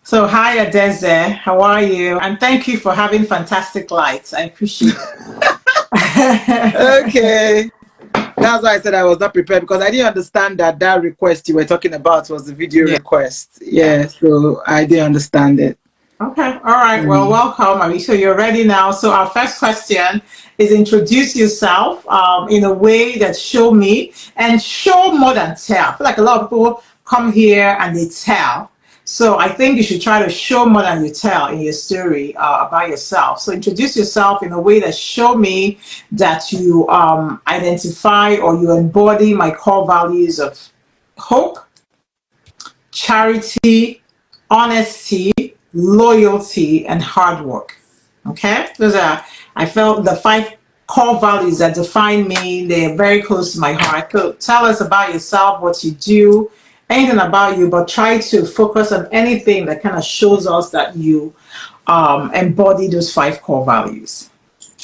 So, hi, Adeze. How are you? And thank you for having fantastic lights. I appreciate it. Okay. That's why I said I was not prepared because I didn't understand that that request you were talking about was the video Yeah. request. Yeah. Yeah, so I didn't understand it. Okay. All right. Well, Mm. welcome. I mean, so you're ready now. So, our first question is introduce yourself in a way that show me and show more than tell. I feel like a lot of people come here and they tell. So, I think you should try to show more than you tell in your story about yourself. So, introduce yourself in a way that show me that you identify or you embody my core values of hope, charity, honesty, loyalty, and hard work. Okay? Those are, I felt the five core values that define me. They're very close to my heart. So tell us about yourself, what you do, anything about you, but try to focus on anything that kind of shows us that you embody those five core values.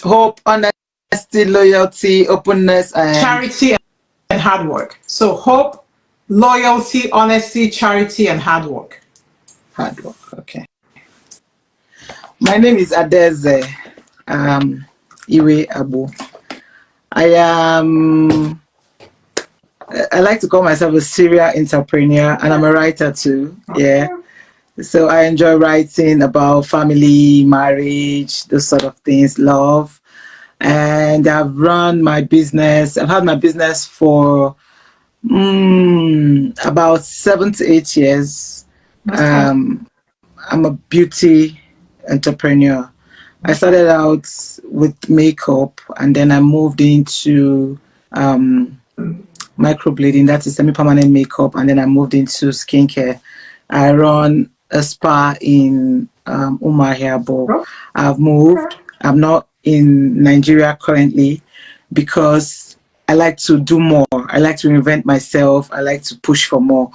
Hope, honesty, loyalty, openness, and Charity and hard work. So hope, loyalty, honesty, charity, and hard work. hard work. Okay. My name is Adeze Iwe Abu. I am, I like to call myself a serial entrepreneur and I'm a writer too. Yeah. Okay. So I enjoy writing about family, marriage, those sort of things, love. And I've run my business. I've had my business for about 7 to 8 years. Okay. I'm a beauty entrepreneur. I started out with makeup and then I moved into microblading, that is semi-permanent makeup, and then I moved into skincare. I run a spa in Umahia, but I've moved. I'm not in Nigeria currently because I like to do more. I like to reinvent myself. I like to push for more.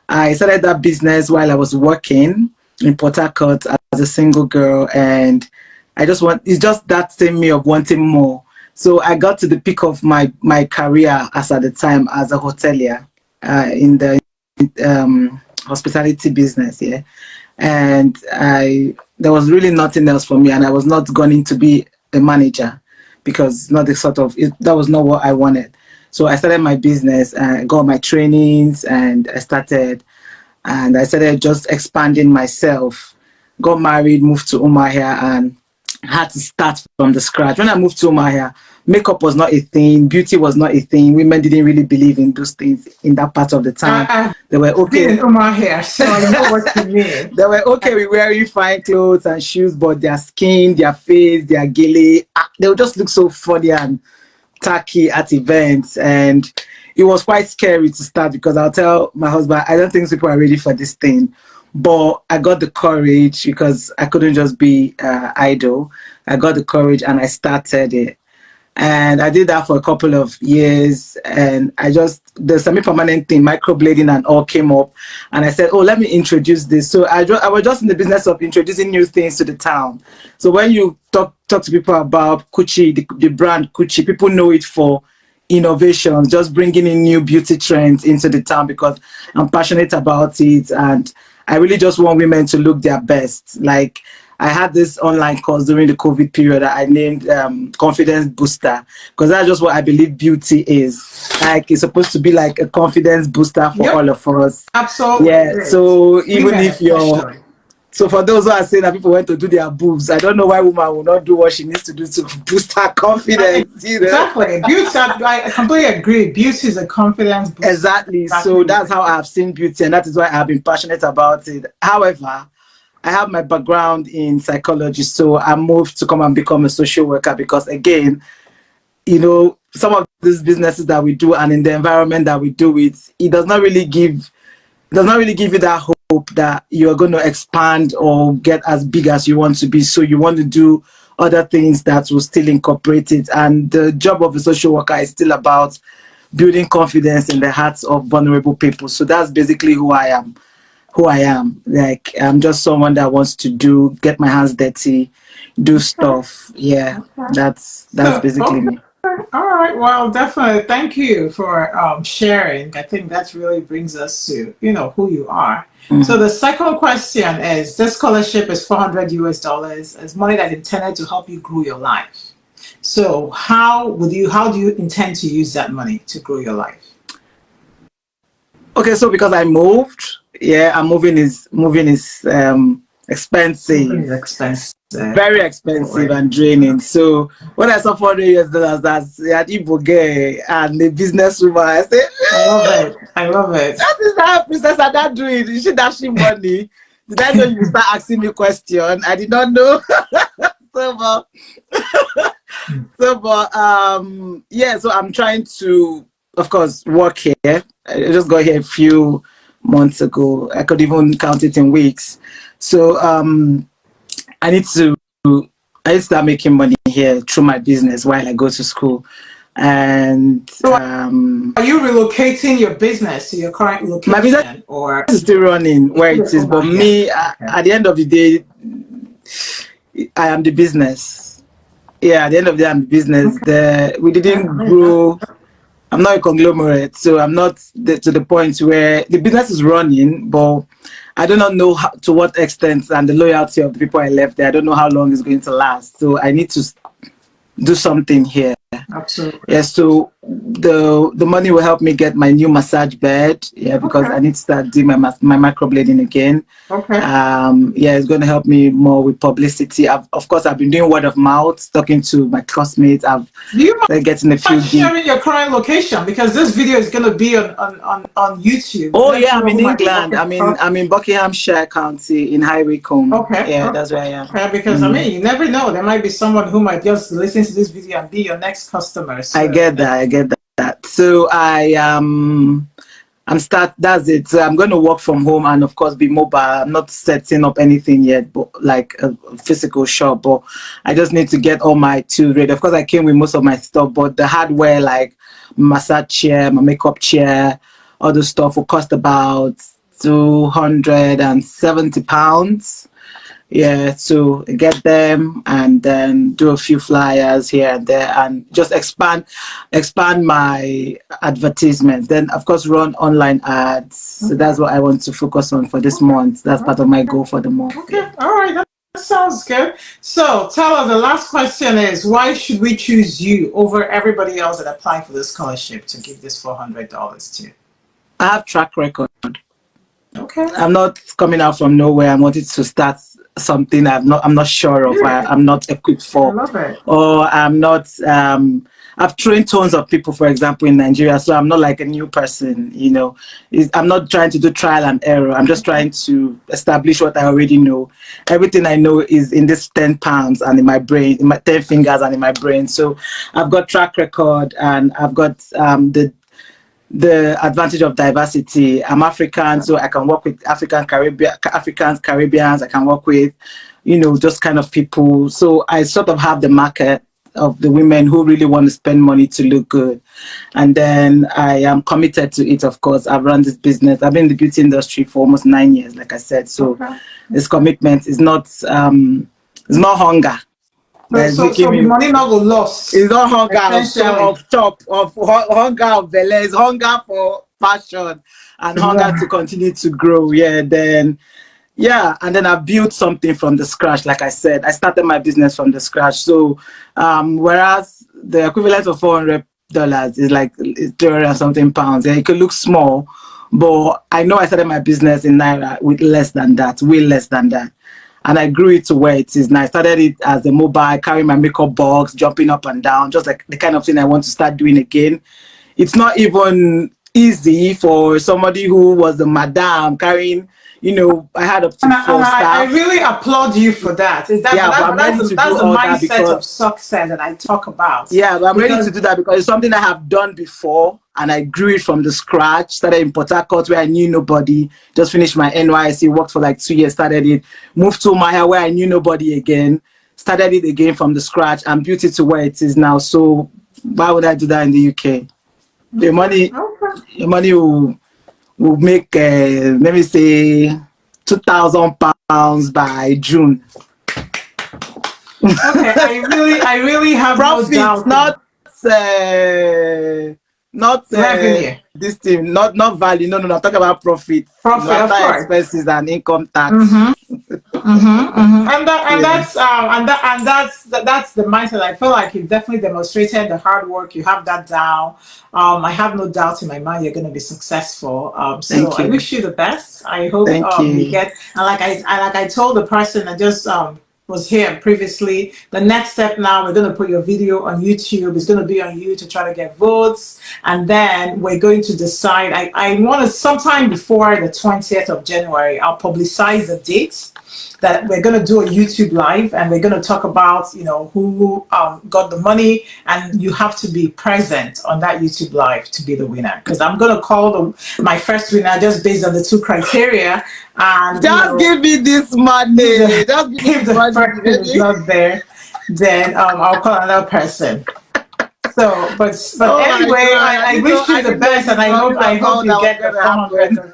I started that business while I was working in Port Harcourt as a single girl, and I just want, it's just that same me of wanting more. So I got to the peak of my career as at the time as a hotelier in the hospitality business, yeah. And there was really nothing else for me, and I was not going to be a manager because not the sort of that was not what I wanted. So I started my business, got my trainings, and I started just expanding myself. Got married, moved to Umahia, and had to start from the scratch. When I moved to Umahia, makeup was not a thing, beauty was not a thing. Women didn't really believe in those things in that part of the town. I've They were been okay. in Oman here, so I know what you mean. They were okay with wearing fine clothes and shoes, but their skin, their face, their gilly, they would just look so funny and tacky at events. And it was quite scary to start because I'll tell my husband, I don't think people are ready for this thing. But I got the courage because I couldn't just be idle. I got the courage and I started it. And I did that for a couple of years. And the semi-permanent thing, microblading and all came up. And I said, oh, let me introduce this. So I was just in the business of introducing new things to the town. So when you talk to people about Gucci, the brand Gucci, people know it for innovations, just bringing in new beauty trends into the town because I'm passionate about it. And I really just want women to look their best. Like, I had this online course during the COVID period that I named Confidence Booster because that's just what I believe beauty is. Like, it's supposed to be like a confidence booster for all of us. Absolutely. Yeah. So even Women if you're, especially. so for those who are saying that people went to do their boobs, I don't know why woman will not do what she needs to do to boost her confidence. Exactly. Beauty, I completely agree. Beauty is a confidence booster. Exactly. So Exactly. that's how I've seen beauty, and that is why I've been passionate about it. However, I have my background in psychology, so I moved to come and become a social worker because, again, some of these businesses that we do and in the environment that we do it does not really give you that hope that you're going to expand or get as big as you want to be. So you want to do other things that will still incorporate it. And the job of a social worker is still about building confidence in the hearts of vulnerable people. So that's basically who I am. Like, I'm just someone that wants to get my hands dirty, do stuff. Yeah, Okay. that's So, basically me. All right. Well, definitely. Thank you for sharing. I think that really brings us to, who you are. So the second question is, this scholarship is 400 US dollars. It's money that's intended to help you grow your life. So how do you intend to use that money to grow your life? Okay, so because I moved, yeah, I'm moving is expensive, Something is expensive. very expensive and draining. So when I saw 400 US dollars, that's an Igbo girl and a businesswoman, I said, I love it. I love it. that is how Princess Ada doing. Is she dashing money? Did I know you start asking me question? I did not know. so, but, yeah, so I'm trying to, of course, work here. I just got here a few months ago. I could even count it in weeks. So I need to start making money here through my business while I go to school. And So are you relocating your business to your current my business location, or is still running where it is, but me, at the end of the day, I am the business. Yeah, at the end of the day, I'm the business. We didn't grow. I'm not a conglomerate, so I'm not to the point where the business is running, but I do not know to what extent and the loyalty of the people I left there. I don't know how long it's going to last. So I need to do something here. Absolutely. Yeah, so the money will help me get my new massage bed. Yeah, because I need to start doing my microblading again. Okay. Yeah, it's going to help me more with publicity. Of course, I've been doing word of mouth, talking to my classmates. I've getting a few sharing your current location, because this video is going to be on YouTube. Oh yeah, I'm in England. I'm in Buckinghamshire County in High Wycombe. Okay. Yeah, that's where I am. Okay, because I mean, you never know. There might be someone who might just listen to this video and be your next customer. So. I get that. So that's it. So I'm going to work from home and of course be mobile. I'm not setting up anything yet, but like a physical shop, but I just need to get all my tools ready. Of course, I came with most of my stuff, but the hardware, like massage chair, my makeup chair, all the stuff will cost about £270. Yeah, to get them and then do a few flyers here and there and just expand my advertisements. Then of course run online ads. So that's what I want to focus on for this month. That's part of my goal for the month. Okay, all right, that sounds good. So tell us, the last question is, why should we choose you over everybody else that applied for the scholarship to give this $400 to? I have track record. Okay. I'm not coming out from nowhere. I wanted to start something I'm not sure of. I'm not equipped for. I love it. Or I'm not. I've trained tons of people, for example, in Nigeria, so I'm not like a new person. You know, I'm not trying to do trial and error. I'm just trying to establish what I already know. Everything I know is in this 10 pounds and in my brain, in my 10 fingers and in my brain. So I've got track record and I've got the advantage of diversity. I'm African, so I can work with Africans, Caribbeans. I can work with, just kind of people. So I sort of have the market of the women who really want to spend money to look good. And then I am committed to it, of course. I've run this business. I've been in the beauty industry for almost 9 years, like I said. So this commitment is not hunger. So the money not go lost. It's not hunger of hunger of belly. It's hunger for passion and hunger to continue to grow. And then I built something from the scratch. Like I said, I started my business from the scratch. So whereas the equivalent of $400 is like 300 something pounds, it could look small, but I know I started my business in Naira with less than that, way less than that. And I grew it to where it is now. I started it as a mobile, carrying my makeup box, jumping up and down, just like the kind of thing I want to start doing again. It's not even easy for somebody who was the madam carrying, I had up to 4 staff. I really applaud you for that. That's the mindset of success that I talk about. Yeah, but I'm ready to do that because it's something I have done before and I grew it from the scratch. Started in Port Harcourt where I knew nobody. Just finished my NYSC, worked for like 2 years, started it. Moved to Maya where I knew nobody again. Started it again from the scratch and built it to where it is now. So why would I do that in the UK? The money will make, let me say, £2,000 by June. Okay, I really have profit, no doubt. Revenue. this thing, not value. No, I'm talking about profit. Profit, of After course. expenses and income tax. And that and Yeah. that's the mindset. I feel like you've definitely demonstrated the hard work. You have that down. I have no doubt in my mind you're going to be successful. So Thank I you. wish you the best. I hope Thank you you. get, and like I told the person that just was here previously, the next step now, we're going to put your video on YouTube. It's going to be on you to try to get votes, and then we're going to decide. I want to, sometime before the 20th of January, I'll publicize the dates that we're going to do a YouTube live, and we're going to talk about, you know, who got the money, and you have to be present on that YouTube live to be the winner, because I'm going to call my first winner just based on the 2 criteria. And Just give me this money. Just give if me the this person money, is baby. not there, then I'll call another person. So, but Oh my anyway, God, I wish you the best, and I hope you get the 400.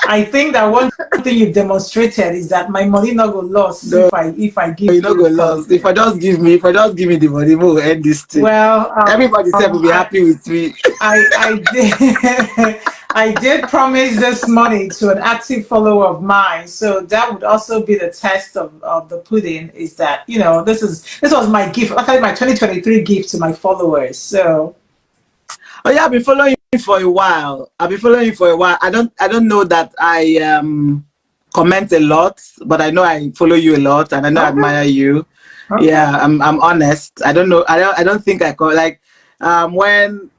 I think that one thing you've demonstrated is that my money not go lost No, if I give you not go lost. If I just give me the money, we'll end this thing. Well, Everybody said will be happy with me. I did I did promise this money to an active follower of mine, so that would also be the test of the pudding. Is that, you know, this was my gift, actually my 2023 gift to my followers. So Oh yeah, I've been following you for a while. I don't know that I comment a lot, but I know I follow you a lot, and I know I admire you. Okay. Yeah, I'm honest. I don't know. I don't think I call like when.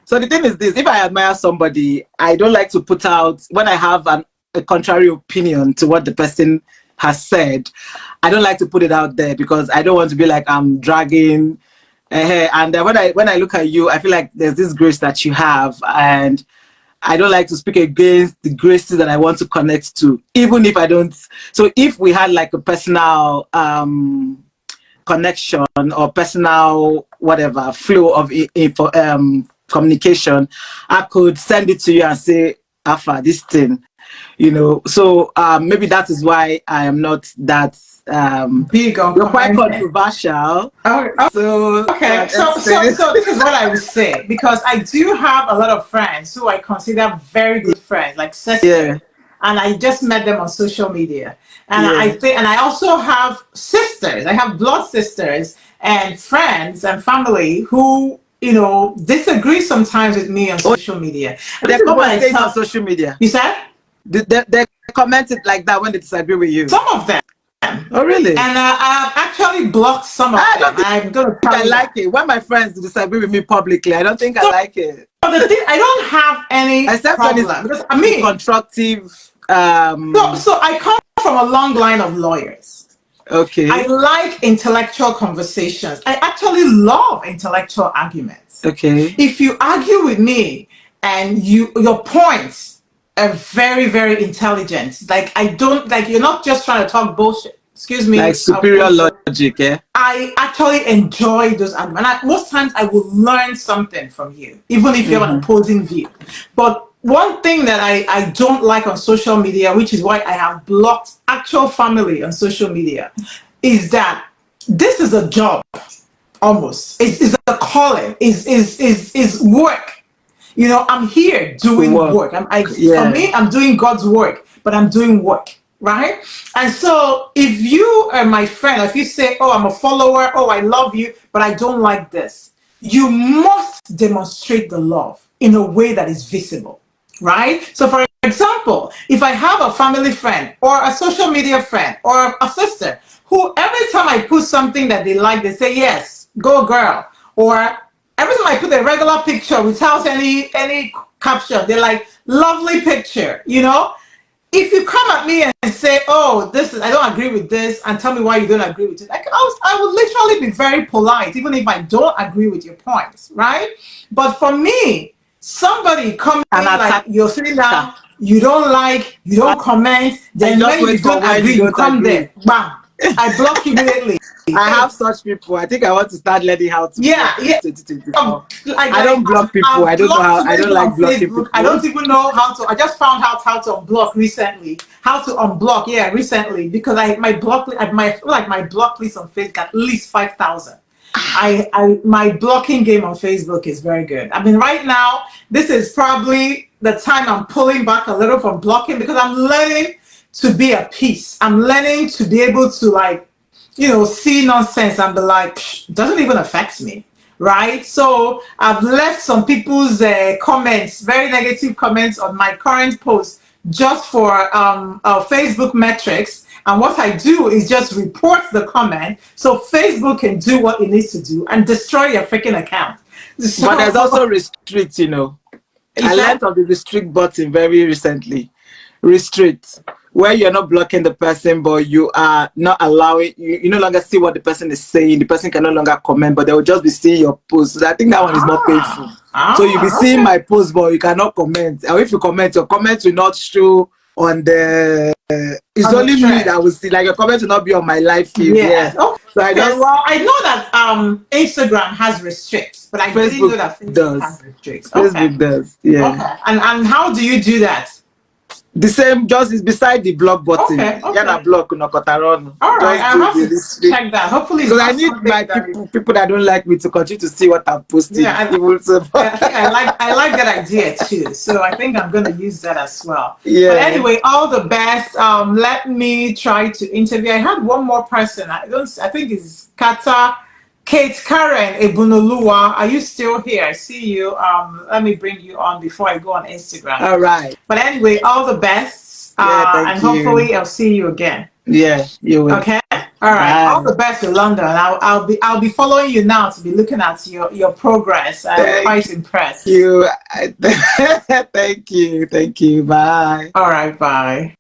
So the thing is this: if I admire somebody, I don't like to put out when I have a contrary opinion to what the person has said. I don't like to put it out there because I don't want to be like I'm dragging. And when I look at you, I feel like there's this grace that you have, and I don't like to speak against the graces that I want to connect to, even if I don't. So if we had like a personal connection or personal whatever flow of communication, I could send it to you and say, Alpha, this thing, you know. So maybe that is why I am not that big on you're quite commenting. controversial. Oh, so okay. So this is what I would say, because I do have a lot of friends who I consider very good friends, like sisters. Yeah. And I just met them on social media. And Yeah. I think, and I also have sisters. I have blood sisters and friends and family who, you know, disagree sometimes with me on social media. They come on stage on social media. You said? They commented like that when they disagree with you. Some of them. Oh, really? And I've actually blocked some of them. I'm going to I like it. When my friends disagree with me publicly, I don't think I like it. But the thing, I don't have any except problem. when Because, I mean, constructive. So I come from a long line of lawyers. Okay. I like intellectual conversations. I actually love intellectual arguments. Okay. If you argue with me and your points are very, very intelligent, like I don't, like you're not just trying to talk bullshit. Excuse me. Like superior logic, yeah. I actually enjoy those arguments. Most times I will learn something from you, even if you have an opposing view. But one thing that I don't like on social media, which is why I have blocked actual family on social media, is that this is a job, almost. It's a calling. Is work. You know, I'm here doing work. For me, I'm doing God's work, but I'm doing work. Right? And so if you are my friend, if you say, oh, I'm a follower, oh, I love you, but I don't like this, you must demonstrate the love in a way that is visible, right? So for example, if I have a family friend or a social media friend or a sister who every time I put something that they like, they say, yes, go girl. Or every time I put a regular picture without any caption, they're like, lovely picture, you know? If you come at me and say, oh, I don't agree with this, and tell me why you don't agree with it, I would literally be very polite, even if I don't agree with your points, right? But for me, somebody coming like you're sitting down, you don't comment, then when you don't agree, you come there, bam, I block you immediately. I have such people. I think I want to start learning how to. I don't block people. I don't know how. I don't like blocking people. I don't even know how to. I just found out how to unblock recently. How to unblock? Recently, because my block list on Facebook at least 5,000. My blocking game on Facebook is very good. I mean, right now, this is probably the time I'm pulling back a little from blocking because I'm learning to be at peace. I'm learning to be able to, like, see nonsense and be like, doesn't even affect me, right? So I've left some people's comments, very negative comments on my current post just for Facebook metrics. And what I do is just report the comment so Facebook can do what it needs to do and destroy your freaking account. So, But there's also restrict, I learned of the restrict button very recently. Restrict, where you're not blocking the person, but you are not allowing, you no longer see what the person is saying. The person can no longer comment, but they will just be seeing your post. So I think that one is more painful. So you'll be seeing my post, but you cannot comment. Or if you comment, your comments will not show on the. It's on only the me that will see. Like your comment will not be on my live feed. Yeah. So I just. Well, I know that Instagram has restricts, but I didn't know that Facebook has restricts. Facebook does. Yeah. Okay. And how do you do that? The same, just is beside the block button. Okay. Block no kotaron. All right, I have to check that. Hopefully, because I need my people that don't like me to continue to see what I'm posting. Yeah, I think I like that idea too. So I think I'm going to use that as well. Yeah. But anyway, all the best. Let me try to interview. I had one more person. I think it's Kate Karen Ebunoluwa. Are you still here? I see you. Let me bring you on before I go on Instagram. All right. But anyway, all the best. And hopefully I'll see you again. Yeah, you will. Okay. All right. Bye. All the best to London. I'll be following you now to be looking at your progress. I'm quite impressed. Thank you. Thank you. Bye. All right. Bye.